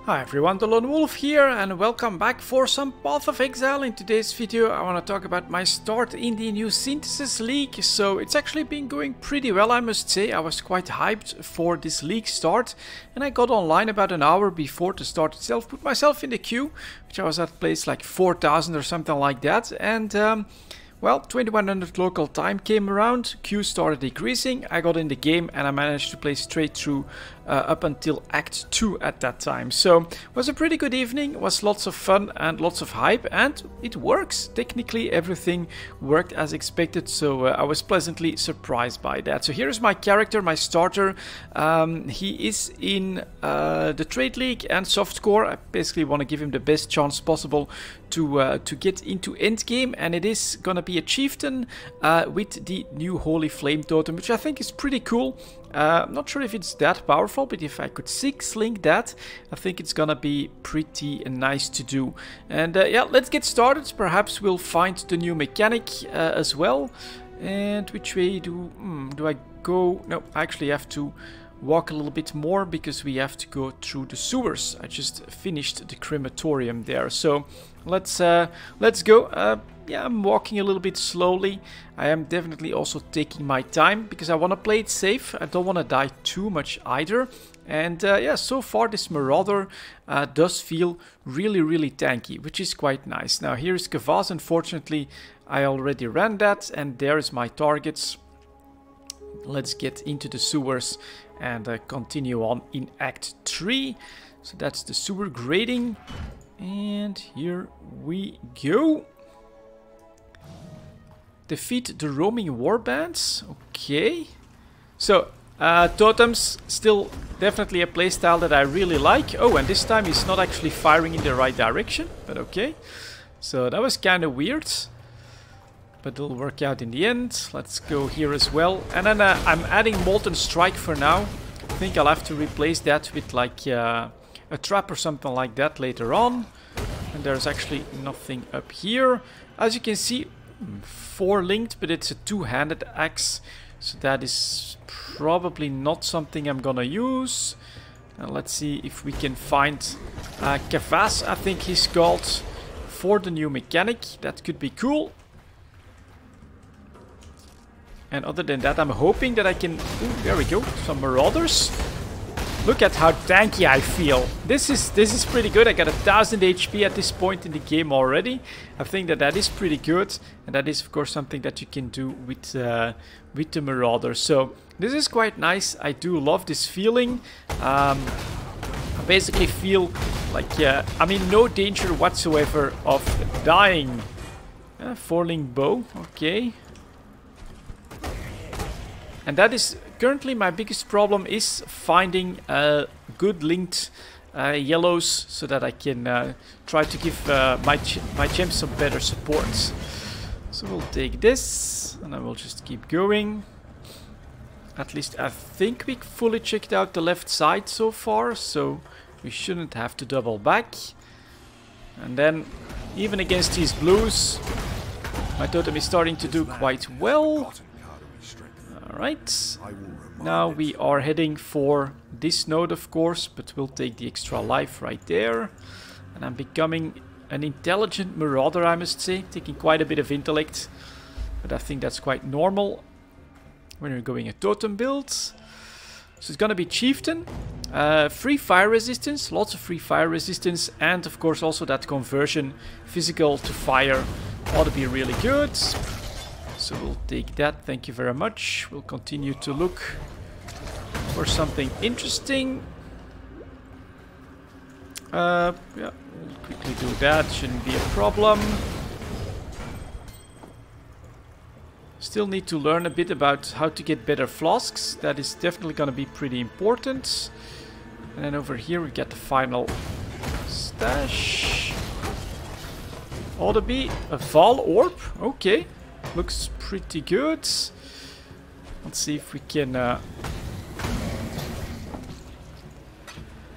Hi everyone, delonewolf here and welcome back for some Path of Exile. In today's video I want to talk about my start in the new Synthesis League. So it's actually been going pretty well, I must say. I was quite hyped for this league start and I got online about an hour before the start itself, put myself in the queue, which I was at place like 4,000 or something like that, and well, 2100 local time came around, queue started decreasing, I got in the game and I managed to play straight through up until Act 2 at that time. So it was a pretty good evening, it was lots of fun and lots of hype, and it works. Technically everything worked as expected, so I was pleasantly surprised by that. So here's my character, my starter. He is in the Trade League and Softcore. I basically want to give him the best chance possible to get into endgame, and it is gonna be a chieftain with the new Holy Flame Totem, which I think is pretty cool. I'm not sure if it's that powerful, but if I could 6-link that, I think it's gonna be pretty nice to do. And yeah, let's get started. Perhaps we'll find the new mechanic as well. And which way do I go? No, I actually have to walk a little bit more because we have to go through the sewers. I just finished the crematorium there, so let's go. Yeah, I'm walking a little bit slowly. I am definitely also taking my time because I want to play it safe. I don't want to die too much either. And yeah, so far this Marauder does feel really tanky, which is quite nice. Now here's Kavaz. Unfortunately, I already ran that, and there's my targets. Let's get into the sewers and continue on in Act 3. So that's the sewer grading. And here we go. Defeat the roaming warbands. Okay. So, totems, still definitely a playstyle that I really like. Oh, and this time he's not actually firing in the right direction, but okay. So that was kind of weird, but it'll work out in the end. Let's go here as well. And then I'm adding Molten Strike for now. I think I'll have to replace that with like a trap or something like that later on. And there's actually nothing up here. As you can see, 4 linked, but it's a 2-handed axe, so that is probably not something I'm gonna use. Let's see if we can find Kavaz, I think he's called, for the new mechanic. That could be cool. And other than that, I'm hoping that I can... Ooh, there we go, some Marauders. Look at how tanky I feel. This is pretty good. I got 1000 HP at this point in the game already. I think that is pretty good, and that is of course something that you can do with the Marauder. So this is quite nice. I do love this feeling. I basically feel like I'm in no danger whatsoever of dying. 4-link bow, okay. And that is currently my biggest problem, is finding good linked yellows so that I can try to give my gems some better support. So we'll take this and I will just keep going. At least I think we fully checked out the left side so far, so we shouldn't have to double back. And then even against these blues, my totem is starting to do quite well. Alright, now we are heading for this node of course, but we'll take the extra life right there. And I'm becoming an intelligent Marauder, I must say, taking quite a bit of intellect, but I think that's quite normal when you're going a totem build. So it's gonna be Chieftain, free fire resistance, lots of free fire resistance, and of course also that conversion physical to fire ought to be really good. So we'll take that, thank you very much. We'll continue to look for something interesting. Yeah, we'll quickly do that, shouldn't be a problem. Still need to learn a bit about how to get better flasks. That is definitely going to be pretty important. And then over here we get the final stash. Ought to be a Val Orb, okay. Looks pretty good. Let's see if we can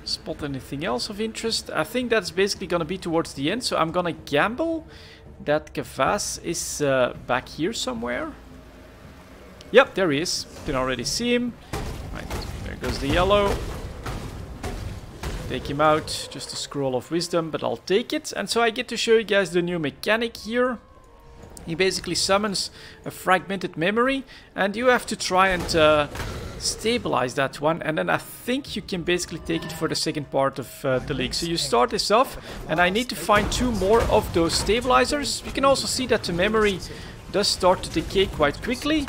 spot anything else of interest. I think that's basically going to be towards the end, so I'm going to gamble that Kavaz is back here somewhere. Yep, there he is. You can already see him. Right, there goes the yellow. Take him out. Just a scroll of wisdom, but I'll take it. And so I get to show you guys the new mechanic here. He basically summons a fragmented memory, and you have to try and stabilize that one, and then I think you can basically take it for the second part of the league. So you start this off, and I need to find 2 more of those stabilizers. You can also see that the memory does start to decay quite quickly.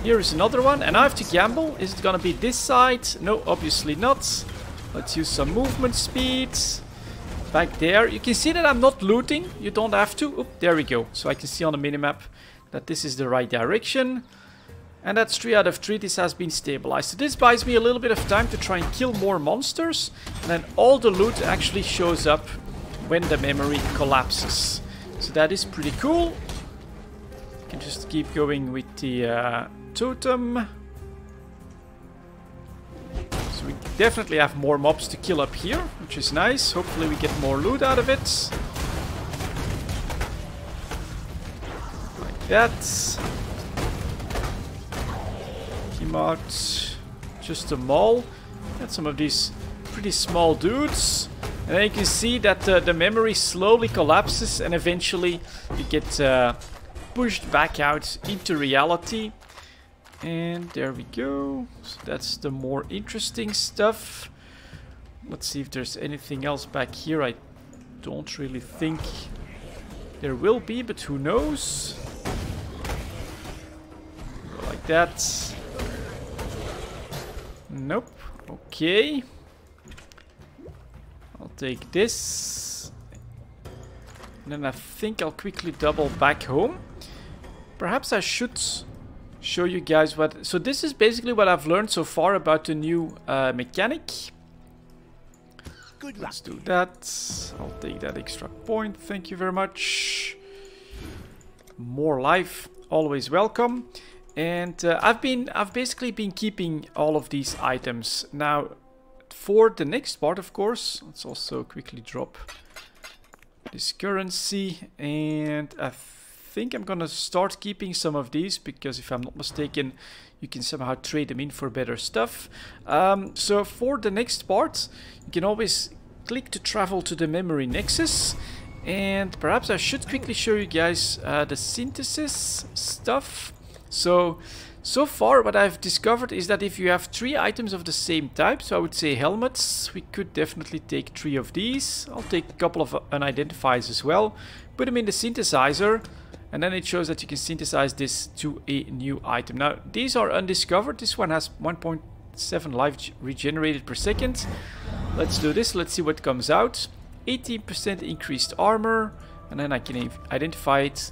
Here is another one, and I have to gamble. Is it gonna be this side? No, obviously not. Let's use some movement speed. Back there, you can see that I'm not looting. You don't have to. Oop, there we go. So I can see on the minimap that this is the right direction. And that's 3 out of 3. This has been stabilized. So this buys me a little bit of time to try and kill more monsters. And then all the loot actually shows up when the memory collapses. So that is pretty cool. You can just keep going with the totem. So we definitely have more mobs to kill up here, which is nice. Hopefully we get more loot out of it. Like that. Out just a mall. Got some of these pretty small dudes, and then you can see that the memory slowly collapses, and eventually you get pushed back out into reality. And there we go. So that's the more interesting stuff. Let's see if there's anything else back here. I don't really think there will be, but who knows. Go like that. Nope. Okay. I'll take this. And then I think I'll quickly double back home. Perhaps I should show you guys what... So this is basically what I've learned so far about the new mechanic. Let's do that. I'll take that extra point. Thank you very much. More life. Always welcome. And I've basically been keeping all of these items. Now, for the next part, of course, let's also quickly drop this currency. And I think I'm gonna start keeping some of these, because if I'm not mistaken, you can somehow trade them in for better stuff. So for the next part, you can always click to travel to the memory nexus. And perhaps I should quickly show you guys the synthesis stuff. So far what I've discovered is that if you have 3 items of the same type, so I would say helmets, we could definitely take 3 of these. I'll take a couple of unidentifiers as well, put them in the synthesizer, and then it shows that you can synthesize this to a new item. Now, these are undiscovered. This one has 1.7 life regenerated per second. Let's do this. Let's see what comes out. 18% increased armor, and then I can identify it.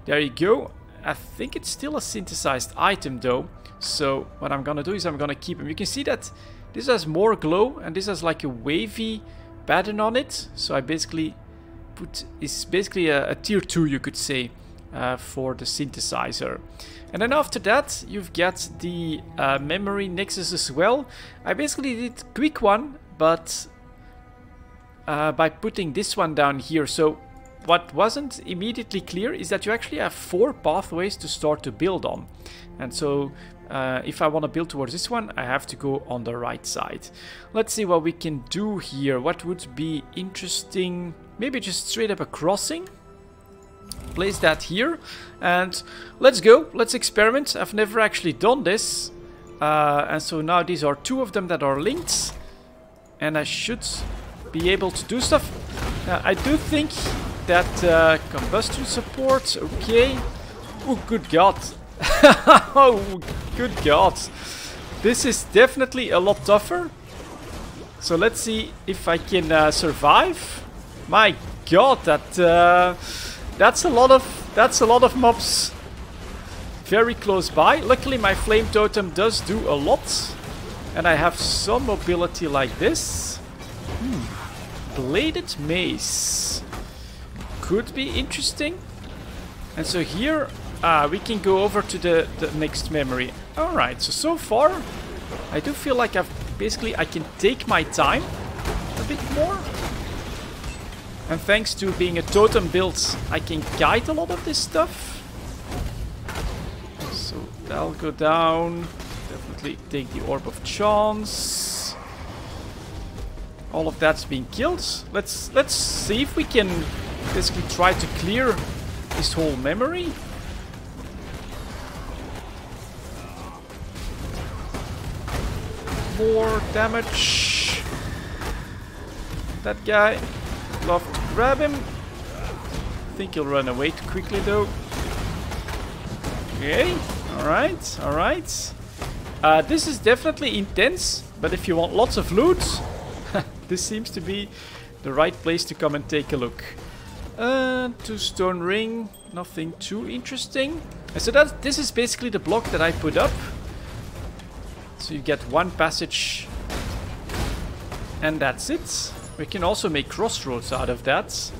There you go. I think it's still a synthesized item though. So what I'm gonna do is I'm gonna keep them. You can see that this has more glow, and this has like a wavy pattern on it. So I basically it's basically a tier 2, you could say, for the synthesizer. And then after that you've got the memory nexus as well. I basically did a quick one, but by putting this one down here. So what wasn't immediately clear is that you actually have 4 pathways to start to build on. And so if I want to build towards this one, I have to go on the right side. Let's see what we can do here. What would be interesting? Maybe just straight up a crossing. Place that here. And let's go. Let's experiment. I've never actually done this. And so now these are 2 of them that are linked. And I should be able to do stuff. Now, I do think that combustion support, okay. Oh, good God. Oh, good God. This is definitely a lot tougher. So let's see if I can survive. My God, that's a lot of mobs very close by. Luckily, my flame totem does do a lot, and I have some mobility like this. Bladed mace could be interesting. And so here we can go over to the next memory. Alright, so far I do feel like I can take my time a bit more. And thanks to being a totem build, I can guide a lot of this stuff. So that'll go down. Definitely take the Orb of Chance. All of that's being killed. Let's see if we can basically try to clear this whole memory. More damage. That guy. Love to grab him. I think he'll run away too quickly though. Okay. Alright. Alright. This is definitely intense. But if you want lots of loot, this seems to be the right place to come and take a look. 2 stone ring. Nothing too interesting. And so this is basically the block that I put up. So you get 1 passage. And that's it. We can also make crossroads out of that.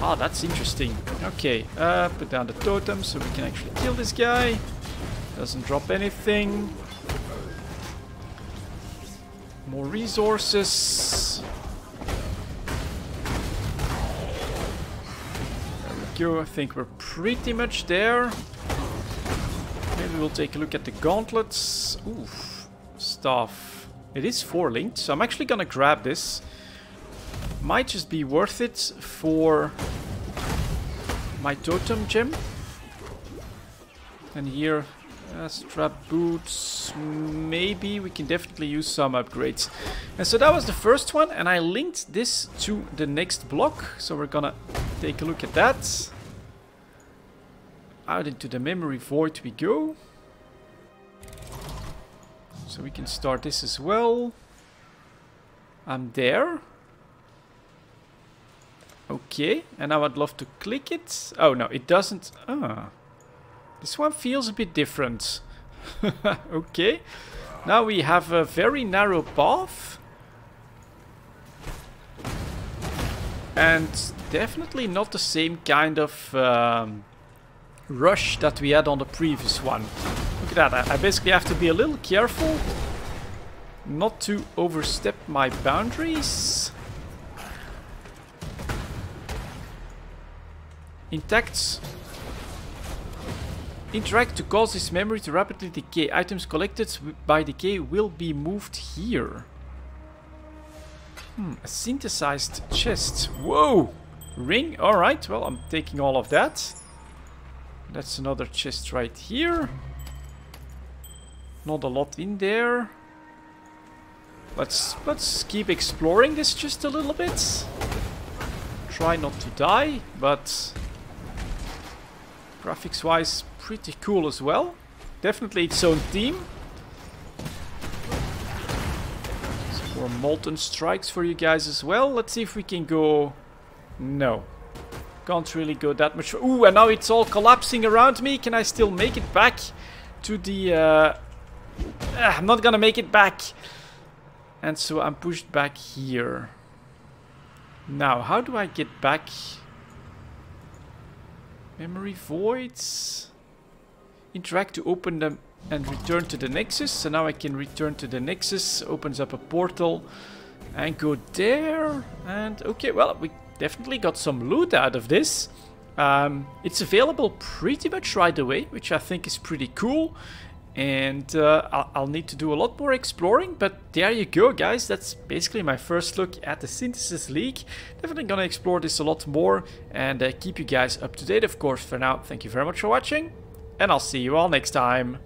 Ah, that's interesting. Okay, put down the totem so we can actually kill this guy. Doesn't drop anything. More resources. There we go. I think we're pretty much there. Maybe we'll take a look at the gauntlets. Oof. Staff. It is 4 linked, so I'm actually gonna grab this. Might just be worth it for my totem gem. And here, strap boots. Maybe we can definitely use some upgrades. And so that was the first one, and I linked this to the next block. So we're gonna take a look at that. Out into the memory void we go. So we can start this as well. I'm there. Okay, and now I'd love to click it. Oh no, it doesn't. Ah, this one feels a bit different. Okay, now we have a very narrow path. And definitely not the same kind of rush that we had on the previous one. Look at that, I basically have to be a little careful not to overstep my boundaries. Interact to cause this memory to rapidly decay. Items collected by decay will be moved here. A synthesized chest. Whoa! Ring. Alright, well, I'm taking all of that. That's another chest right here. Not a lot in there. Let's keep exploring this just a little bit. Try not to die, but graphics wise pretty cool as well. Definitely its own theme. Some more molten strikes for you guys as well. Let's see if we can go. No, can't really go that much. Ooh, and now it's all collapsing around me. Can I still make it back to the I'm not gonna make it back. And so I'm pushed back here. Now, how do I get back? Memory voids. Interact to open them and return to the Nexus. So now I can return to the Nexus. Opens up a portal. And go there. And okay, well, we definitely got some loot out of this. It's available pretty much right away, which I think is pretty cool. And I'll need to do a lot more exploring, but there you go, guys. That's basically my first look at the Synthesis League. Definitely gonna explore this a lot more and keep you guys up to date, of course. For now, thank you very much for watching, and I'll see you all next time.